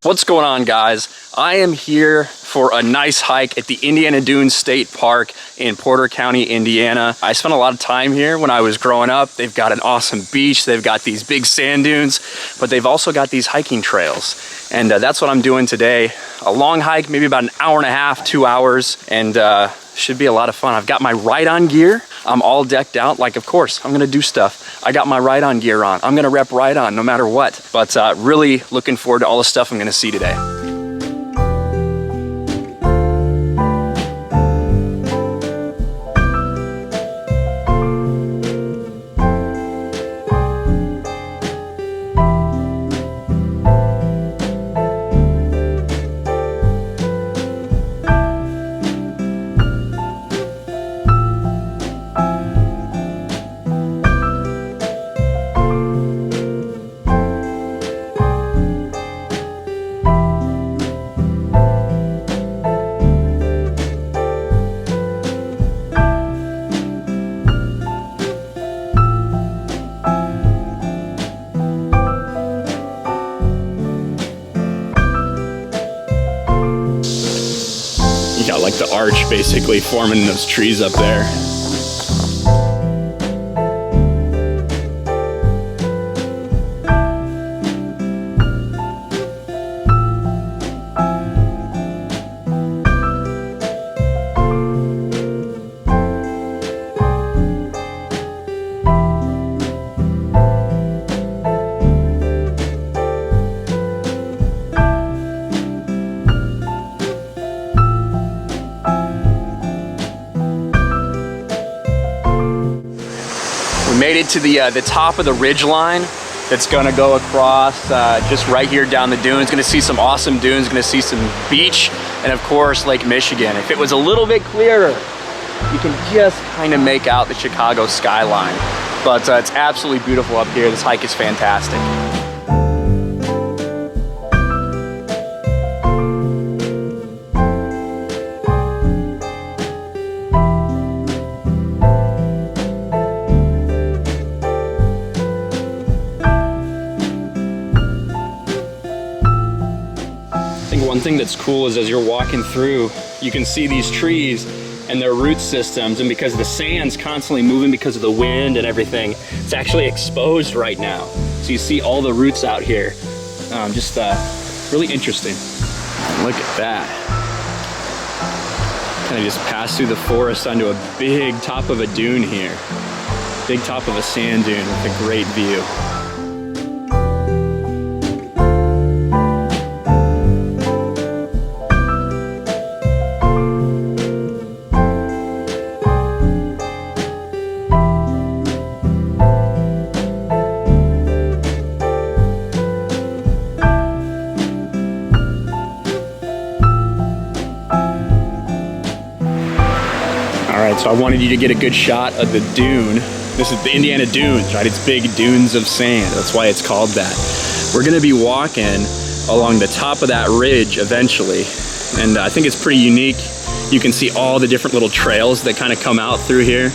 What's going on, guys? I am here for a nice hike at the Indiana Dunes State Park in Porter County, Indiana. I spent a lot of time here when I was growing up. They've got an awesome beach, they've got these big sand dunes, but they've also got these hiking trails. And that's what I'm doing today. A long hike, maybe about an hour and a half, 2 hours, and should be a lot of fun. I've got my ride-on gear. I'm all decked out, like, of course, I'm gonna do stuff. I got my ride-on gear on. I'm gonna rep ride-on no matter what. But really looking forward to all the stuff I'm gonna see today. You got like the arch basically forming those trees up there. Made it to the top of the ridge line that's gonna go across just right here down the dunes. Gonna see some awesome dunes, gonna see some beach, and of course Lake Michigan. If it was a little bit clearer, you can just kind of make out the Chicago skyline. But it's absolutely beautiful up here. This hike is fantastic. One thing that's cool is as you're walking through, you can see these trees and their root systems, and because the sand's constantly moving because of the wind and everything, it's actually exposed right now. So you see all the roots out here. Just really interesting. Look at that. Kind of just pass through the forest onto a big top of a dune here. Big top of a sand dune with a great view. So I wanted you to get a good shot of the dune. This is the Indiana Dunes, right? It's big dunes of sand. That's why it's called that. We're gonna be walking along the top of that ridge eventually. And I think it's pretty unique. You can see all the different little trails that kind of come out through here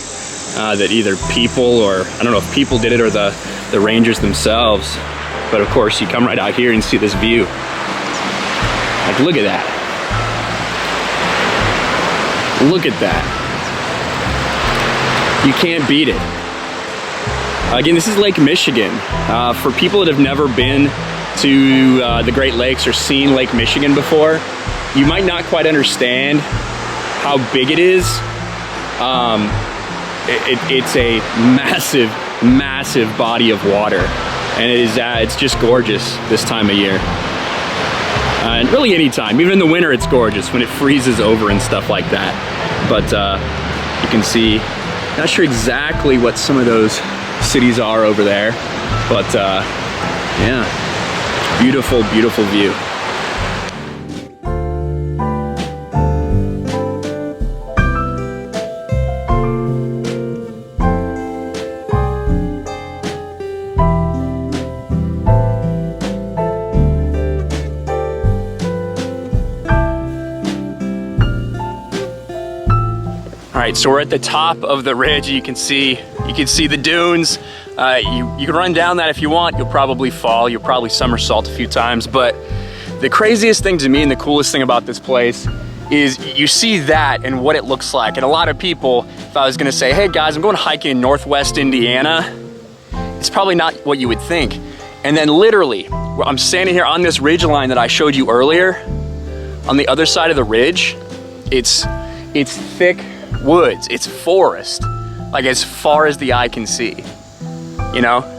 that either people, or I don't know if people did it or the rangers themselves. But of course you come right out here and see this view. Like, look at that. Look at that. You can't beat it. Again, this is Lake Michigan. For people that have never been to the Great Lakes or seen Lake Michigan before, you might not quite understand how big it is. It's a massive, massive body of water, and it's just gorgeous this time of year. And really any time, even in the winter, it's gorgeous when it freezes over and stuff like that. But you can see. Not sure exactly what some of those cities are over there, but yeah, beautiful, beautiful view. All right, so we're at the top of the ridge. You can see the dunes. You can run down that if you want. You'll probably fall. You'll probably somersault a few times, but The craziest thing to me and the coolest thing about this place is you see that and what it looks like. And a lot of people, if I was gonna say, hey guys, I'm going hiking in Northwest Indiana, it's probably not what you would think. And then literally, I'm standing here on this ridge line that I showed you earlier. On the other side of the ridge, it's thick woods, it's forest, like as far as the eye can see, you know?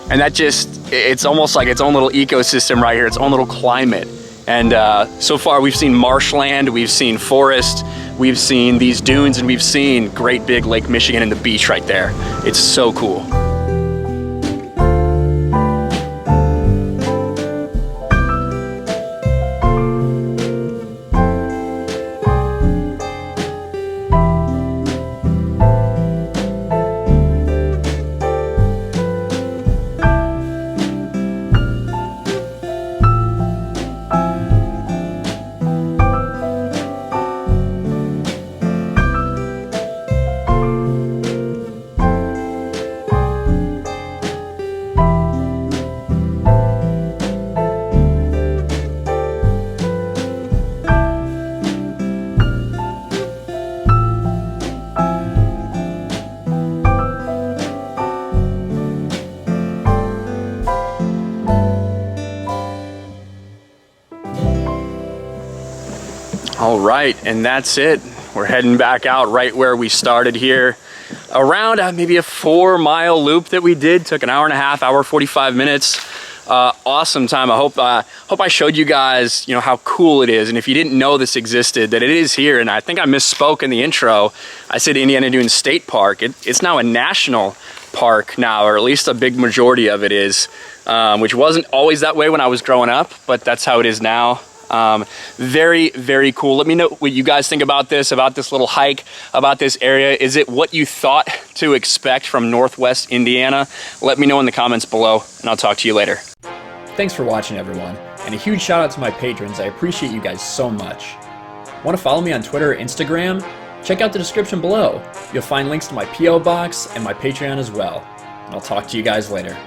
And that just, it's almost like its own little ecosystem right here, its own little climate. And so far we've seen marshland, we've seen forest, we've seen these dunes, and we've seen great big Lake Michigan and the beach right there. It's so cool. All right, and that's it. We're heading back out right where we started here. Around maybe a 4-mile loop that we did. Took an hour and a half, hour 45 minutes. Awesome time. I hope I showed you guys, you know, how cool it is. And if you didn't know this existed, that it is here. And I think I misspoke in the intro. I said Indiana Dunes State Park. It's now a national park now, or at least a big majority of it is, which wasn't always that way when I was growing up, but that's how it is now. Very, very cool. Let me know what you guys think about this little hike, about this area. Is it what you thought to expect from Northwest Indiana? Let me know in the comments below, and I'll talk to you later. Thanks for watching, everyone. And a huge shout out to my patrons. I appreciate you guys so much. Want to follow me on Twitter or Instagram? Check out the description below. You'll find links to my P.O. box and my Patreon as well. And I'll talk to you guys later.